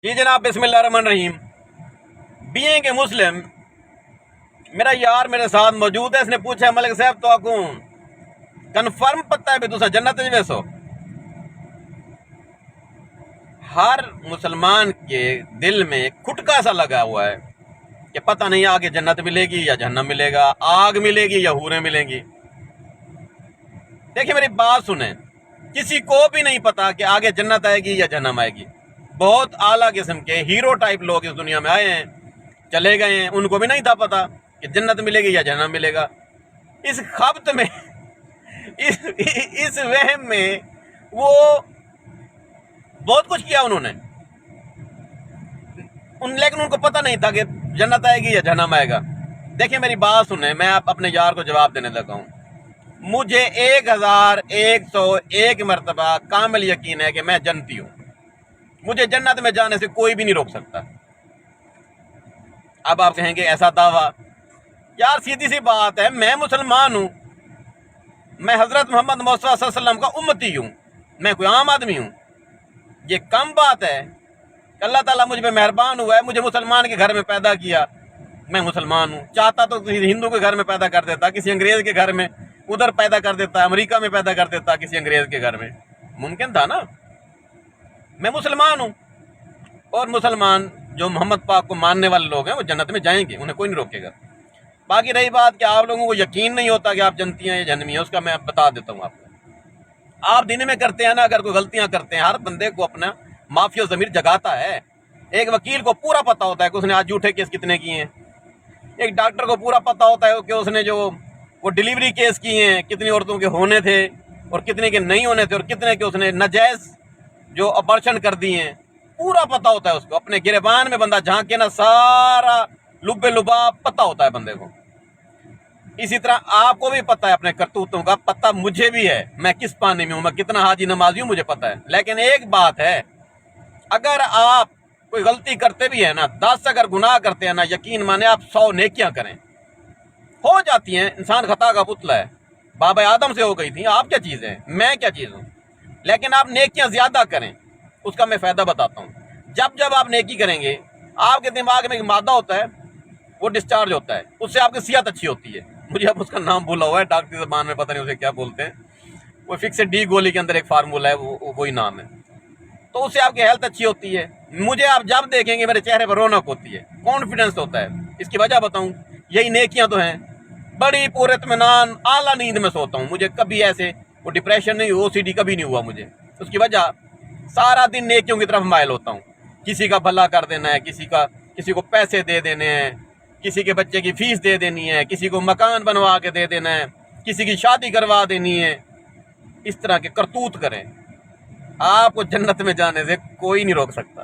جی جناب، بسم اللہ الرحمن الرحیم۔ بینگ اے مسلم، میرا یار میرے ساتھ موجود ہے۔ اس نے پوچھا ملک صاحب تو آکوں کنفرم پتہ ہے بھی تسا جنت وچ ویسو؟ ہر مسلمان کے دل میں کھٹکا سا لگا ہوا ہے کہ پتہ نہیں آگے جنت ملے گی یا جہنم ملے گا، آگ ملے گی یا حوریں ملیں گی۔ دیکھیں میری بات سنیں، کسی کو بھی نہیں پتا کہ آگے جنت آئے گی یا جہنم آئے گی۔ بہت اعلیٰ قسم کے ہیرو ٹائپ لوگ اس دنیا میں آئے ہیں، چلے گئے ہیں، ان کو بھی نہیں تھا پتا کہ جنت ملے گی یا جہنم ملے گا۔ اس خبط میں اس وہم میں وہ بہت کچھ کیا انہوں نے، لیکن ان کو پتہ نہیں تھا کہ جنت آئے گی یا جہنم آئے گا۔ دیکھیں میری بات سنیں، میں اپنے یار کو جواب دینے لگا ہوں۔ مجھے 1101 مرتبہ کامل یقین ہے کہ میں جنتی ہوں، مجھے جنت میں جانے سے کوئی بھی نہیں روک سکتا۔ اب آپ کہیں گے ایسا دعویٰ؟ یار سیدھی سی بات ہے، میں مسلمان ہوں، میں حضرت محمد مصطفیٰ صلی اللہ علیہ وسلم کا امتی ہوں، میں کوئی عام آدمی ہوں؟ یہ کم بات ہے کہ اللہ تعالیٰ مجھ پہ مہربان ہوا ہے، مجھے مسلمان کے گھر میں پیدا کیا، میں مسلمان ہوں۔ چاہتا تو کسی ہندو کے گھر میں پیدا کر دیتا، کسی انگریز کے گھر میں ادھر پیدا کر دیتا، امریکہ میں پیدا کر دیتا، کسی انگریز کے گھر میں، ممکن تھا نا۔ میں مسلمان ہوں، اور مسلمان جو محمد پاک کو ماننے والے لوگ ہیں وہ جنت میں جائیں گے، انہیں کوئی نہیں روکے گا۔ باقی رہی بات کہ آپ لوگوں کو یقین نہیں ہوتا کہ آپ جنتی ہیں یا جہنمی ہیں، اس کا میں بتا دیتا ہوں آپ کو۔ آپ دن میں کرتے ہیں نا، اگر کوئی غلطیاں کرتے ہیں، ہر بندے کو اپنا معافی و ضمیر جگاتا ہے۔ ایک وکیل کو پورا پتا ہوتا ہے کہ اس نے آج جھوٹے کیس کتنے کیے ہیں، ایک ڈاکٹر کو پورا پتا ہوتا ہے کہ اس نے جو وہ ڈیلیوری کیس کیے ہیں، کتنی عورتوں کے ہونے تھے اور کتنے کے نہیں ہونے تھے، اور کتنے کے اس نے ناجائز جو آپریشن کر دیے ہیں، پورا پتا ہوتا ہے اس کو۔ اپنے گریبان میں بندہ جھانکے نا، سارا لبے لباب پتا ہوتا ہے بندے کو۔ اسی طرح آپ کو بھی پتہ ہے اپنے کرتوتوں کا، پتہ مجھے بھی ہے، میں کس پانی میں ہوں، میں کتنا حاجی نمازی ہوں، مجھے پتہ ہے۔ لیکن ایک بات ہے، اگر آپ کوئی غلطی کرتے بھی ہیں نا، 10 اگر گناہ کرتے ہیں نا، یقین مانے آپ 100 نیکیاں کریں، ہو جاتی ہیں، انسان خطا کا پتلا ہے۔ بابا آدم سے ہو گئی تھی، آپ کیا چیز ہیں، میں کیا چیز ہوں؟ لیکن آپ نیکیاں زیادہ کریں، اس کا میں فائدہ بتاتا ہوں۔ جب آپ نیکی کریں گے، آپ کے دماغ میں ایک مادہ ہوتا ہے، وہ ڈسچارج ہوتا ہے، اس سے آپ کی صحت اچھی ہوتی ہے۔ مجھے اب اس کا نام بھولا ہوا ہے، ڈاکٹری زبان میں پتہ نہیں اسے کیا بولتے ہیں، وہ فکس ڈی گولی کے اندر ایک فارمولہ ہے، وہی نام ہے۔ تو اس سے آپ کی ہیلتھ اچھی ہوتی ہے۔ مجھے آپ جب دیکھیں گے میرے چہرے پر رونق ہوتی ہے، کانفیڈنس ہوتا ہے۔ اس کی وجہ بتاؤں، یہی نیکیاں تو ہیں۔ بڑی پورے اطمینان اعلیٰ نیند میں سوتا ہوں، مجھے کبھی ایسے وہ ڈپریشن نہیں، او سی ڈی کبھی نہیں ہوا مجھے۔ اس کی وجہ سارا دن نیکیوں کی طرف مائل ہوتا ہوں، کسی کا بھلا کر دینا ہے، کسی کو پیسے دے دینے ہیں، کسی کے بچے کی فیس دے دینی ہے، کسی کو مکان بنوا کے دے دینا ہے، کسی کی شادی کروا دینی ہے۔ اس طرح کے کرتوت کریں، آپ کو جنت میں جانے سے کوئی نہیں روک سکتا۔